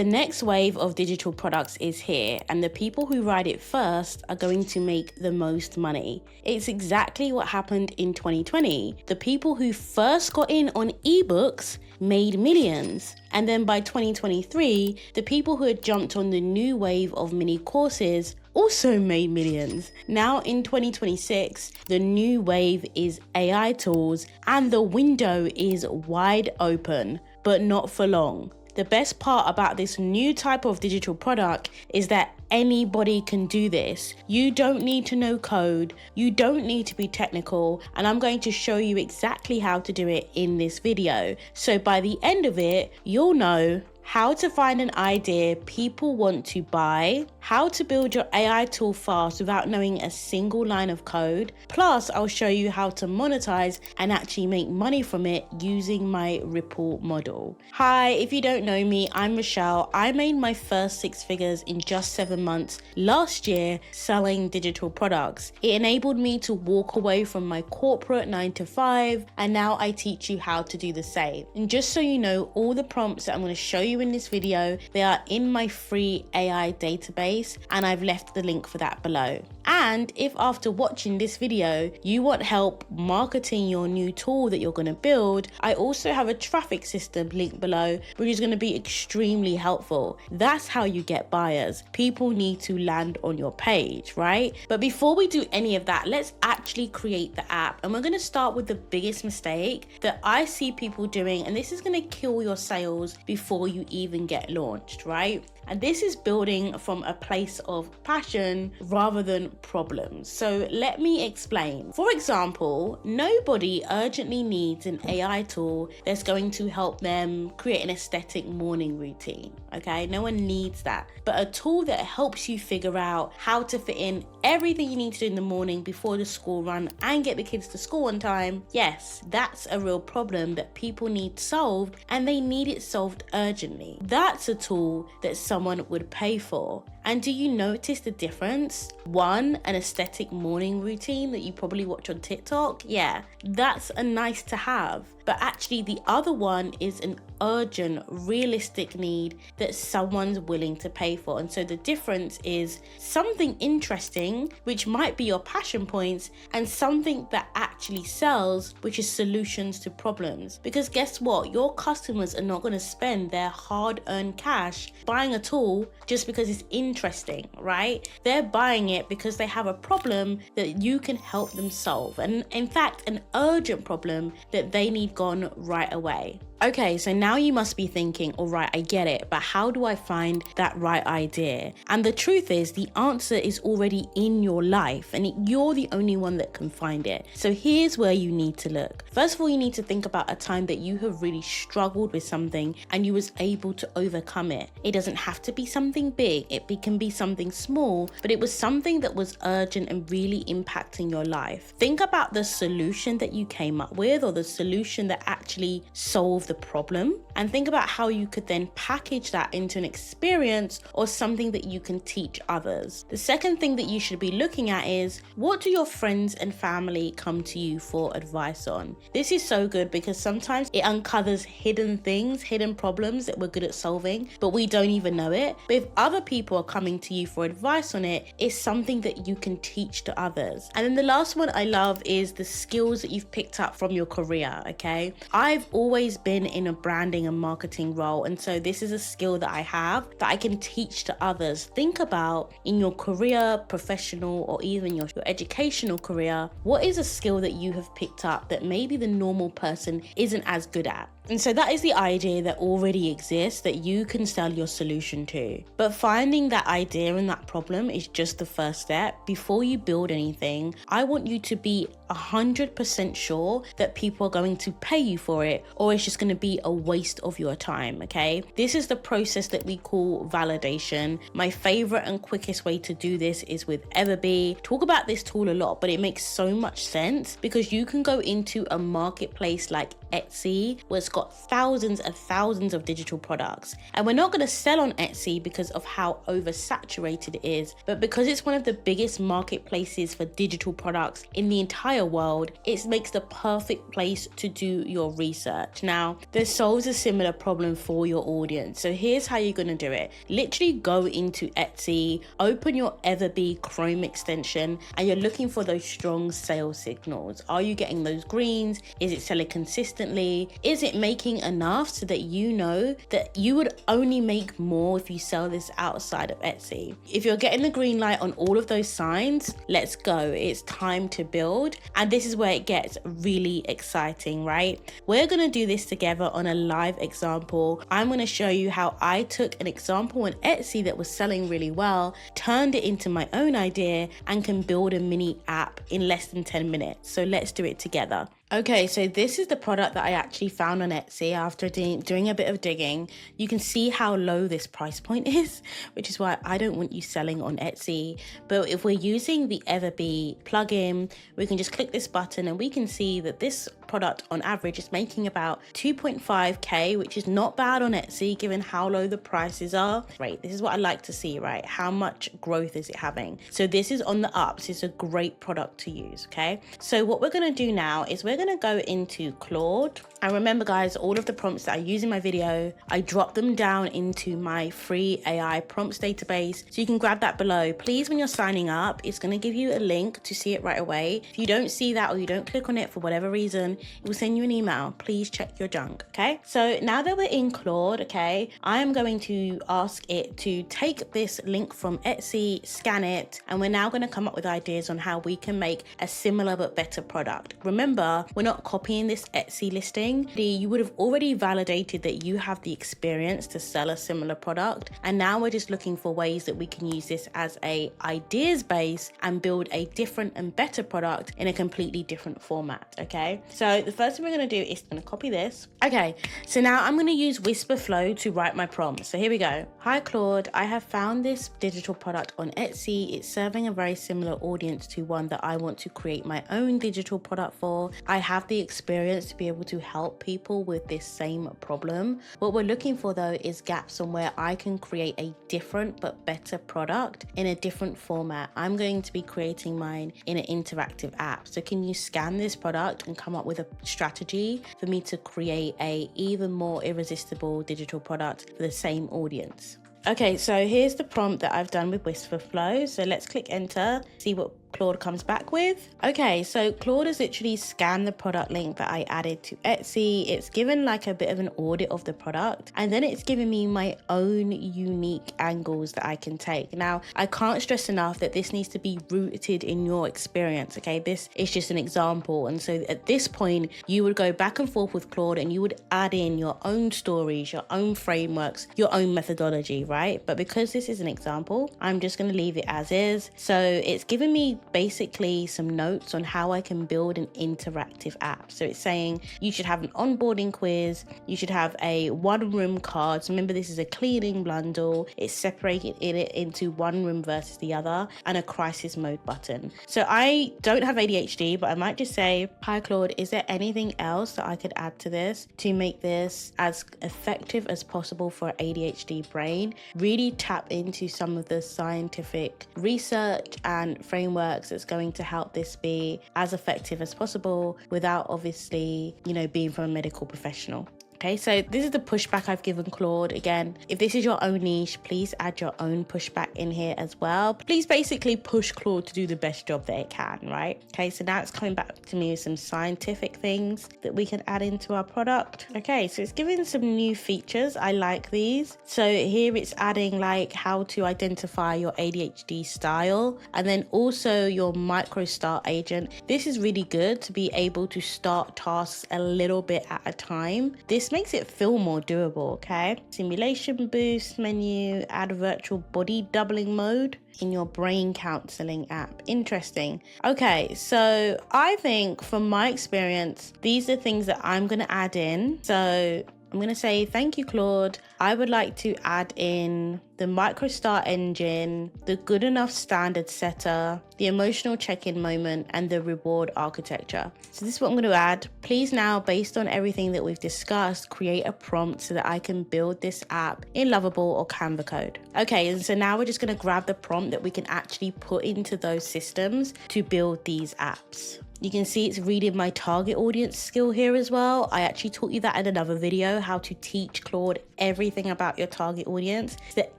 The next wave of digital products is here, and the people who ride it first are going to make the most money. It's exactly what happened in 2020. The people who first got in on ebooks made millions. And then by 2023, the people who had jumped on the new wave of mini courses also made millions. Now in 2026, the new wave is AI tools, and the window is wide open, but not for long. The best part about this new type of digital product is that anybody can do this. You don't need to know code, you don't need to be technical, and I'm going to show you exactly how to do it in this video. So by the end of it, you'll know how to find an idea people want to buy, how to build your AI tool fast without knowing a single line of code. Plus, I'll show you how to monetize and actually make money from it using my Ripple model. Hi, if you don't know me, I'm Rochelle. I made my first 6 figures in just 7 months last year selling digital products. It enabled me to walk away from my corporate 9 to 5, and now I teach you how to do the same. And just so you know, all the prompts that I'm going to show you in this video, they are in my free AI database, and I've left the link for that below. And if after watching this video you want help marketing your new tool that you're going to build, I also have a traffic system linked below, which is going to be extremely helpful. That's how you get buyers. People need to land on your page, right? But before we do any of that, let's actually create the app. And we're going to start with the biggest mistake that I see people doing, and this is going to kill your sales before you even get launched, right? And this is building from a place of passion rather than problems. So let me explain. For example, nobody urgently needs an AI tool that's going to help them create an aesthetic morning routine, okay? No one needs that. But a tool that helps you figure out how to fit in everything you need to do in the morning before the school run and get the kids to school on time, yes, that's a real problem that people need solved, and they need it solved urgently. That's a tool that someone would pay for. And do you notice the difference? One, an aesthetic morning routine that you probably watch on TikTok. Yeah, that's a nice to have. But actually the other one is an urgent, realistic need that someone's willing to pay for. And so the difference is something interesting, which might be your passion points, and something that actually sells, which is solutions to problems. Because guess what? Your customers are not going to spend their hard-earned cash buying a tool just because it's interesting, right? They're buying it because they have a problem that you can help them solve. And in fact, an urgent problem that they need gone right away. Okay, so now you must be thinking, all right, I get it, but how do I find that right idea? And the truth is, the answer is already in your life, and you're the only one that can find it. So here's where you need to look. First of all, you need to think about a time that you have really struggled with something and you was able to overcome it. It doesn't have to be something big, it can be something small, but it was something that was urgent and really impacting your life. Think about the solution that you came up with, or the solution that actually solved the problem, and think about how you could then package that into an experience or something that you can teach others. The second thing that you should be looking at is, what do your friends and family come to you for advice on? This is so good because sometimes it uncovers hidden things, hidden problems that we're good at solving, but we don't even know it. But if other people are coming to you for advice on it, it's something that you can teach to others. And then the last one I love is the skills that you've picked up from your career, okay? I've always been in a branding and marketing role, and so this is a skill that I have that I can teach to others. Think about in your career, professional, or even your educational career, what is a skill that you have picked up that maybe the normal person isn't as good at? And so that is the idea that already exists that you can sell your solution to. But finding that idea and that problem is just the first step. Before you build anything, I want you to be 100% sure that people are going to pay you for it, or it's just going to be a waste of your time, okay? This is the process that we call validation. My favorite and quickest way to do this is with Everbee. Talk about this tool a lot, but it makes so much sense because you can go into a marketplace like Etsy, where it's got thousands and thousands of digital products. And we're not going to sell on Etsy because of how oversaturated it is, but because it's one of the biggest marketplaces for digital products in the entire world, it makes the perfect place to do your research. Now, this solves a similar problem for your audience. So here's how you're going to do it. Literally go into Etsy, open your Everbee Chrome extension, and you're looking for those strong sales signals. Are you getting those greens? Is it selling consistently? Is it making enough so that you know that you would only make more if you sell this outside of Etsy? If you're getting the green light on all of those signs, let's go. It's time to build. And this is where it gets really exciting, right? We're going to do this together on a live example. I'm going to show you how I took an example on Etsy that was selling really well, turned it into my own idea, and can build a mini app in less than 10 minutes. So let's do it together. Okay, so this is the product that I actually found on Etsy after doing a bit of digging. You can see how low this price point is, which is why I don't want you selling on Etsy. But if we're using the Everbee plugin, we can just click this button and we can see that this product on average is making about 2.5k, which is not bad on Etsy given how low the prices are. Right, this is what I like to see, right? How much growth is it having? So this is on the ups. It's a great product to use, okay? So what we're going to do now is we're going to go into Claude. And remember guys, all of the prompts that I use in my video, I drop them down into my free AI prompts database. So you can grab that below. Please, when you're signing up, it's going to give you a link to see it right away. If you don't see that or you don't click on it for whatever reason, it will send you an email. Please check your junk, okay? So now that we're in Claude, okay, I am going to ask it to take this link from Etsy, scan it, and we're now going to come up with ideas on how we can make a similar but better product. Remember, we're not copying this Etsy listing. You would have already validated that you have the experience to sell a similar product. And now we're just looking for ways that we can use this as a ideas base and build a different and better product in a completely different format, okay? So the first thing we're going to do is going to copy this. Okay, so now I'm going to use Whisperflow to write my prompt. So here we go. Hi Claude, I have found this digital product on Etsy. It's serving a very similar audience to one that I want to create my own digital product for. I have the experience to be able to help people with this same problem. What we're looking for though is gaps on where I can create a different but better product in a different format. I'm going to be creating mine in an interactive app. So can you scan this product and come up with a strategy for me to create a even more irresistible digital product for the same audience? Okay, so here's the prompt that I've done with Whisperflow. So let's click enter, see what Claude comes back with. Okay, so Claude has literally scanned the product link that I added to Etsy. It's given like a bit of an audit of the product, and then it's given me my own unique angles that I can take. Now, I can't stress enough that this needs to be rooted in your experience, okay? This is just an example. And so at this point, you would go back and forth with Claude and you would add in your own stories, your own frameworks, your own methodology, right? But because this is an example, I'm just going to leave it as is. So it's given me basically some notes on how I can build an interactive app. So it's saying you should have an onboarding quiz, you should have a one room card. So remember, this is a cleaning bundle. It's separated it into one room versus the other, and a crisis mode button. So I don't have ADHD, but I might just say, hi Claude, is there anything else that I could add to this to make this as effective as possible for an ADHD brain? Really tap into some of the scientific research and frameworks that's going to help this be as effective as possible without obviously, being from a medical professional. Okay, so this is the pushback I've given Claude. Again, if this is your own niche, please add your own pushback in here as well. Please basically push Claude to do the best job that it can, right? Okay, so now it's coming back to me with some scientific things that we can add into our product. Okay, so it's giving some new features. I like these. So here it's adding like how to identify your ADHD style, and then also your micro start agent. This is really good to be able to start tasks a little bit at a time. This makes it feel more doable, okay? Simulation boost menu, add virtual body doubling mode in your brain counseling app. Interesting. Okay, so I think from my experience, these are things that I'm going to add in. So I'm going to say, thank you, Claude. I would like to add in the microstart engine, the good enough standard setter, the emotional check-in moment, and the reward architecture. So this is what I'm going to add. Please now, based on everything that we've discussed, create a prompt so that I can build this app in Lovable or Canva Code. Okay, and so now we're just going to grab the prompt that we can actually put into those systems to build these apps. You can see it's reading my target audience skill here as well. I actually taught you that in another video, how to teach Claude everything about your target audience, so that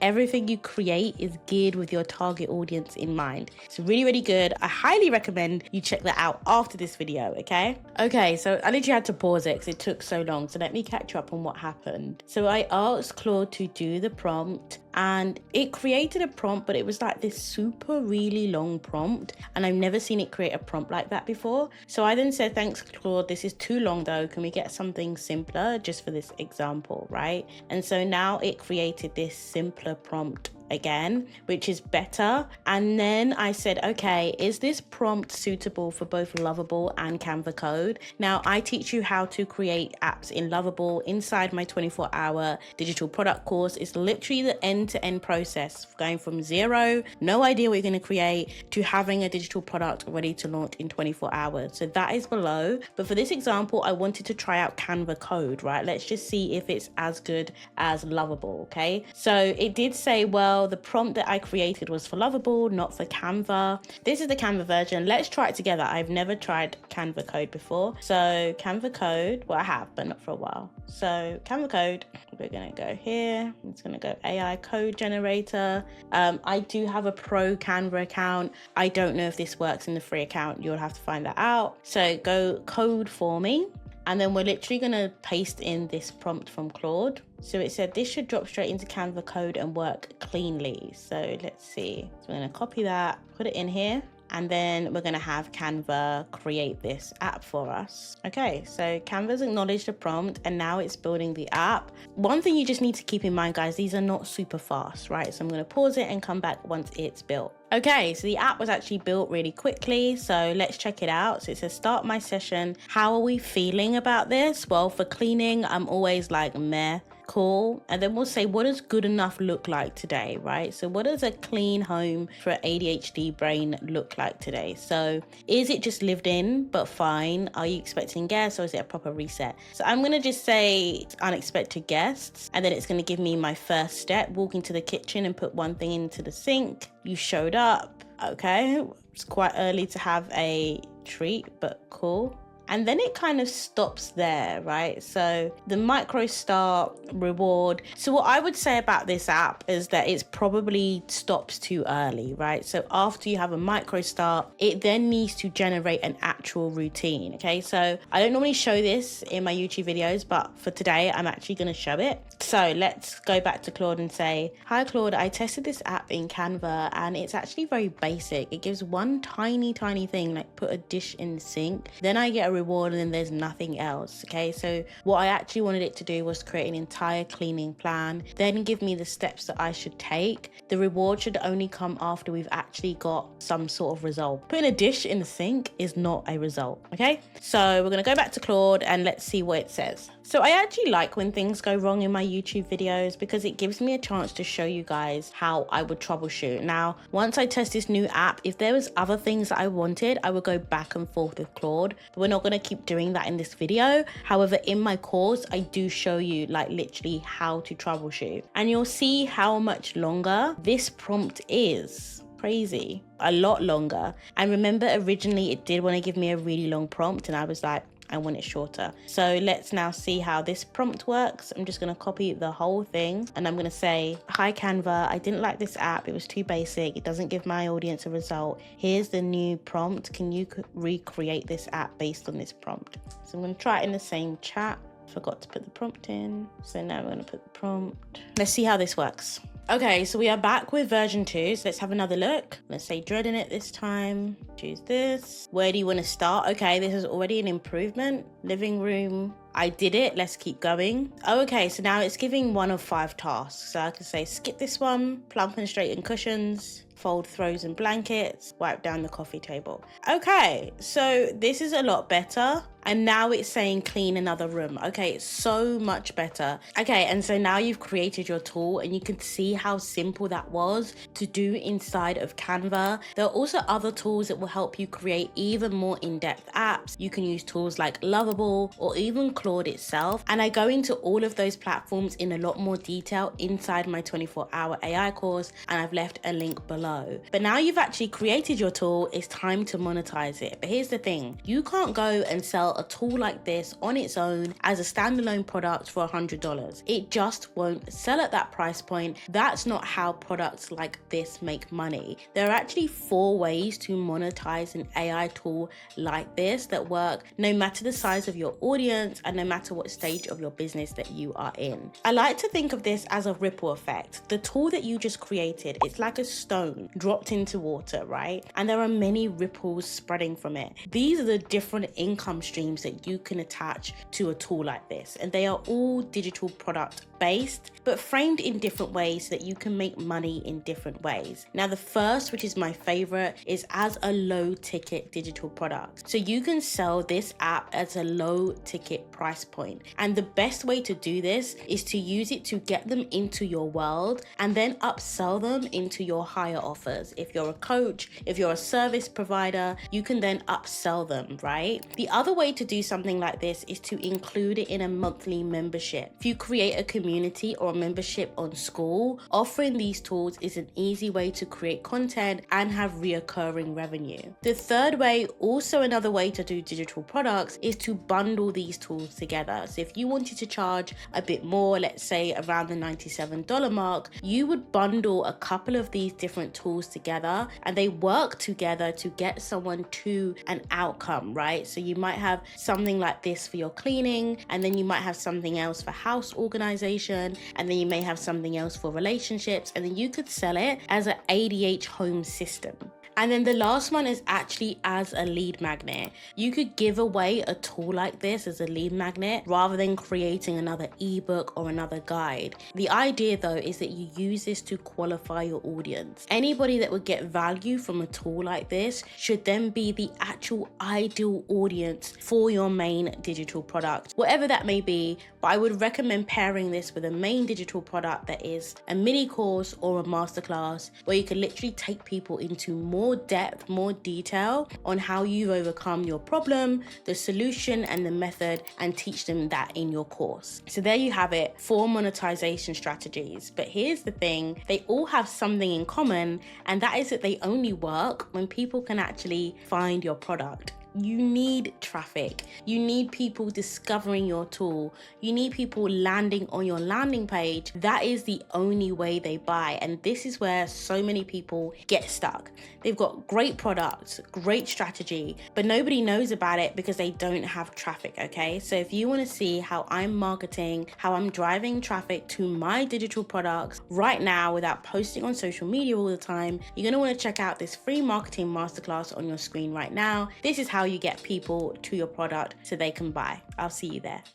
everything you create is geared with your target audience in mind. It's really, really good. I highly recommend you check that out after this video, okay? Okay, so I literally had to pause it because it took so long. So let me catch you up on what happened. So I asked Claude to do the prompt and it created a prompt, but it was like this super really long prompt. And I've never seen it create a prompt like that before. So I then said, thanks, Claude, this is too long though. Can we get something simpler just for this example, right? And so now it created this simpler prompt again, which is better. And then I said, okay, is this prompt suitable for both Lovable and Canva Code? Now I teach you how to create apps in Lovable inside my 24-hour digital product course. It's literally the end-to-end process, going from zero, no idea what you're going to create, to having a digital product ready to launch in 24 hours. So that is below. But for this example, I wanted to try out Canva Code, right? Let's just see if it's as good as Lovable, okay? So it did say, well, the prompt that I created was for Lovable, not for Canva. This is the Canva version. Let's try it together. I've never tried Canva Code before. So Canva Code, well, I have, but not for a while. So Canva Code, we're going to go here. It's going to go AI code generator. I do have a pro Canva account. I don't know if this works in the free account. You'll have to find that out. So go code for me. And then we're literally going to paste in this prompt from Claude. So it said this should drop straight into Canva Code and work cleanly. So let's see. So we're going to copy that, put it in here. And then we're going to have Canva create this app for us. Okay, so Canva's acknowledged the prompt and now it's building the app. One thing you just need to keep in mind, guys, these are not super fast, right? So I'm going to pause it and come back once it's built. Okay, so the app was actually built really quickly. So let's check it out. So it says start my session. How are we feeling about this? Well, for cleaning, I'm always like meh. Cool. And then we'll say, what does good enough look like today, right? So what does a clean home for an ADHD brain look like today? So is it just lived in but fine? Are you expecting guests or is it a proper reset? So I'm going to just say unexpected guests, and then it's going to give me my first step, walk into the kitchen and put one thing into the sink. You showed up. Okay, it's quite early to have a treat, but cool. And then it kind of stops there, right? So the micro start reward. So what I would say about this app is that it's probably stops too early, right? So after you have a micro start, it then needs to generate an actual routine, okay? So I don't normally show this in my YouTube videos, but for today, I'm actually gonna show it. So let's go back to Claude and say, hi Claude, I tested this app in Canva and it's actually very basic. It gives one tiny thing, like put a dish in the sink. Then I get a reward and then there's nothing else. Okay, so what I actually wanted it to do was create an entire cleaning plan, then give me the steps that I should take. The reward should only come after we've actually got some sort of result. Putting a dish in the sink is not a result. Okay, so we're going to go back to Claude and let's see what it says. So I actually like when things go wrong in my YouTube videos because it gives me a chance to show you guys how I would troubleshoot. Now, once I test this new app, if there was other things that I wanted, I would go back and forth with Claude, but we're not going to keep doing that in this video. However, in my course, I do show you like literally how to troubleshoot, and you'll see how much longer this prompt is. Crazy, a lot longer. And remember, originally it did want to give me a really long prompt and I was like, I want it shorter. So let's now see how this prompt works. I'm just going to copy the whole thing and I'm going to say, hi Canva, I didn't like this app. It was too basic. It doesn't give my audience a result. Here's the new prompt. Can you recreate this app based on this prompt? So I'm going to try it in the same chat. Forgot to put the prompt in. So now we're going to put the prompt. Let's see how this works. Okay, so we are back with version 2. So let's have another look. Let's say dreading it this time. Choose this. Where do you want to start? Okay, this is already an improvement. Living room. I did it. Let's keep going. Oh, okay, so now it's giving 1 of 5 tasks. So I can say skip this one, plump and straighten cushions, fold throws and blankets, wipe down the coffee table. Okay, so this is a lot better. And now it's saying clean another room. Okay, it's so much better. Okay, and so now you've created your tool and you can see how simple that was to do inside of Canva. There are also other tools that will help you create even more in-depth apps. You can use tools like Lovable or even Claude itself. And I go into all of those platforms in a lot more detail inside my 24-hour AI course, and I've left a link below. But now you've actually created your tool, it's time to monetize it. But here's the thing, you can't go and sell a tool like this on its own as a standalone product for $100. It just won't sell at that price point. That's not how products like this make money. There are actually 4 ways to monetize an AI tool like this that work no matter the size of your audience and no matter what stage of your business that you are in. I like to think of this as a ripple effect. The tool that you just created, it's like a stone dropped into water, right? And there are many ripples spreading from it. These are the different income streams that you can attach to a tool like this, and they are all digital product based, but framed in different ways so that you can make money in different ways. Now, the first, which is my favorite, is as a low ticket digital product. So you can sell this app as a low ticket price point. And the best way to do this is to use it to get them into your world and then upsell them into your higher offers. If you're a coach, if you're a service provider, you can then upsell them, right? The other way to do something like this is to include it in a monthly membership. If you create a community or a membership on Skool, offering these tools is an easy way to create content and have reoccurring revenue. The third way, also another way to do digital products, is to bundle these tools together. So if you wanted to charge a bit more, let's say around the $97 mark, you would bundle a couple of these different tools together and they work together to get someone to an outcome, right? So you might have something like this for your cleaning, and then you might have something else for house organization, and then you may have something else for relationships, and then you could sell it as an ADH home system. And then the last one is actually as a lead magnet. You could give away a tool like this as a lead magnet rather than creating another ebook or another guide. The idea though is that you use this to qualify your audience. Anybody that would get value from a tool like this should then be the actual ideal audience for your main digital product, whatever that may be. But I would recommend pairing this with a main digital product that is a mini course or a masterclass where you can literally take people into more depth, more detail on how you've overcome your problem, the solution and the method, and teach them that in your course. So there you have it, 4 monetization strategies. But here's the thing, they all have something in common, and that is that they only work when people can actually find your product. You need traffic. You need people discovering your tool. You need people landing on your landing page. That is the only way they buy. And this is where so many people get stuck. They've got great products, great strategy, but nobody knows about it because they don't have traffic, okay? So if you want to see how I'm marketing, how I'm driving traffic to my digital products right now without posting on social media all the time, you're going to want to check out this free marketing masterclass on your screen right now. This is how you get people to your product so they can buy. I'll see you there.